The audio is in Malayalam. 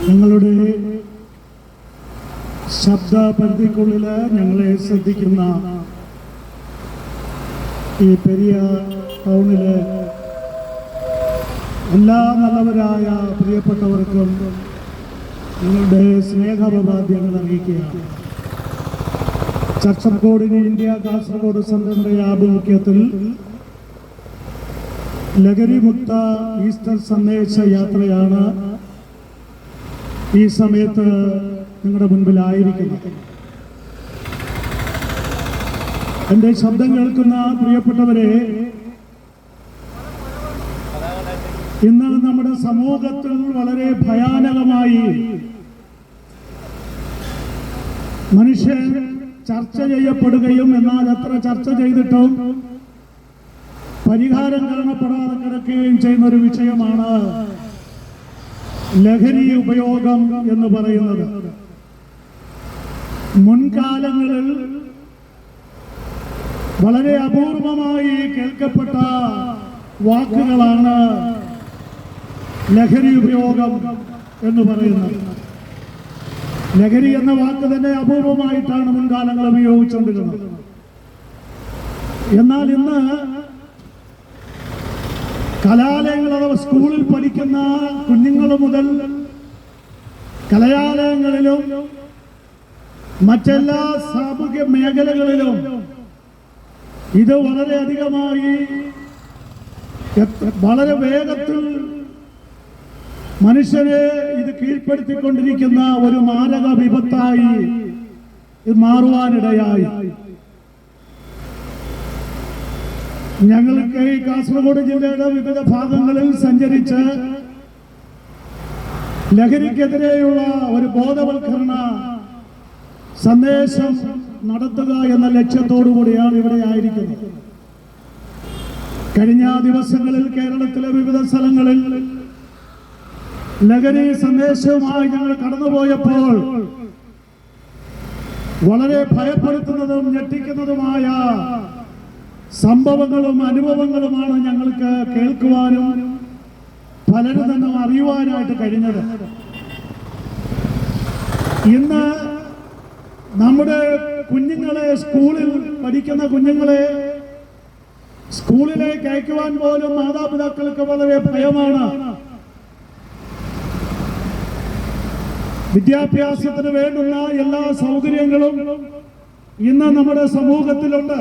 ഞങ്ങളുടെ ശബ്ദപരിധിക്കുള്ളിൽ ഞങ്ങളെ ശ്രദ്ധിക്കുന്ന ഈ പെരിയ ടൗണിലെ എല്ലാ നല്ലവരായ പ്രിയപ്പെട്ടവർക്കും നിങ്ങളുടെ സ്നേഹാഭിവാദ്യങ്ങൾ അറിയിക്കുകയാണ്. Church of God in India Kasaragod സെന്ററിന്റെ ആഭിമുഖ്യത്തിൽ ലഹരിമുക്ത ഈസ്റ്റർ സന്ദേശ യാത്രയാണ് ഈ സമയത്ത് നിങ്ങളുടെ മുൻപിലായിരിക്കുന്നത്. എൻ്റെ ശബ്ദം കേൾക്കുന്ന പ്രിയപ്പെട്ടവരെ, ഇന്ന് നമ്മുടെ സമൂഹത്തിൽ വളരെ ഭയാനകമായി മനുഷ്യൻ ചർച്ച ചെയ്യപ്പെടുകയും എന്നാൽ എത്ര ചർച്ച ചെയ്തിട്ടും പരിഹാരം കാണപ്പെടാതെ കിടക്കുകയും ചെയ്യുന്ന ഒരു വിഷയമാണ് ലഹരി ഉപയോഗം എന്ന് പറയുന്നത്. മുൻകാലങ്ങളിൽ വളരെ അപൂർവമായി കേൾക്കപ്പെട്ട വാക്കുകളാണ് ലഹരി ഉപയോഗം എന്ന് പറയുന്നത്. ലഹരി എന്ന വാക്ക് തന്നെ അപൂർവമായിട്ടാണ് മുൻകാലങ്ങൾ ഉപയോഗിച്ചുകൊണ്ടിരുന്നത്. എന്നാൽ ഇന്ന് കലാലയങ്ങൾ അഥവാ സ്കൂളിൽ പഠിക്കുന്ന കുഞ്ഞുങ്ങൾ മുതൽ കലാലയങ്ങളിലും മറ്റെല്ലാ സാമൂഹ്യ മേഖലകളിലും ഇത് വളരെയധികമായി വളരെ വേഗത്തിൽ മനുഷ്യരെ ഇത് കീഴ്പ്പെടുത്തിക്കൊണ്ടിരിക്കുന്ന ഒരു മാരക വിപത്തായി മാറുവാനിടയായി. ഞങ്ങൾക്ക് ഈ കാസർഗോഡ് ജില്ലയുടെ വിവിധ ഭാഗങ്ങളിൽ സഞ്ചരിച്ച് ലഹരിക്കെതിരെയുള്ള ഒരു ബോധവൽക്കരണ സന്ദേശം നടത്തുക എന്ന ലക്ഷ്യത്തോടു കൂടിയാണ് ഇവിടെ ആയിരിക്കുന്നത്. കഴിഞ്ഞ ദിവസങ്ങളിൽ കേരളത്തിലെ വിവിധ സ്ഥലങ്ങളിൽ ലഹരി സന്ദേശവുമായി ഞങ്ങൾ കടന്നുപോയപ്പോൾ വളരെ ഭയപ്പെടുത്തുന്നതും ഞെട്ടിക്കുന്നതുമായ സംഭവങ്ങളും അനുഭവങ്ങളുമാണ് ഞങ്ങൾക്ക് കേൾക്കുവാനും പലരും തന്നെ അറിയുവാനായിട്ട് കഴിഞ്ഞത്. ഇന്ന് നമ്മുടെ കുഞ്ഞുങ്ങളെ, സ്കൂളിൽ പഠിക്കുന്ന കുഞ്ഞുങ്ങളെ സ്കൂളിലേക്ക് അയക്കുവാൻ പോലും മാതാപിതാക്കൾക്ക് വളരെ ഭയമാണ്. വിദ്യാഭ്യാസത്തിന് വേണ്ടുന്ന എല്ലാ സൗകര്യങ്ങളും ഇന്ന് നമ്മുടെ സമൂഹത്തിലുണ്ട്.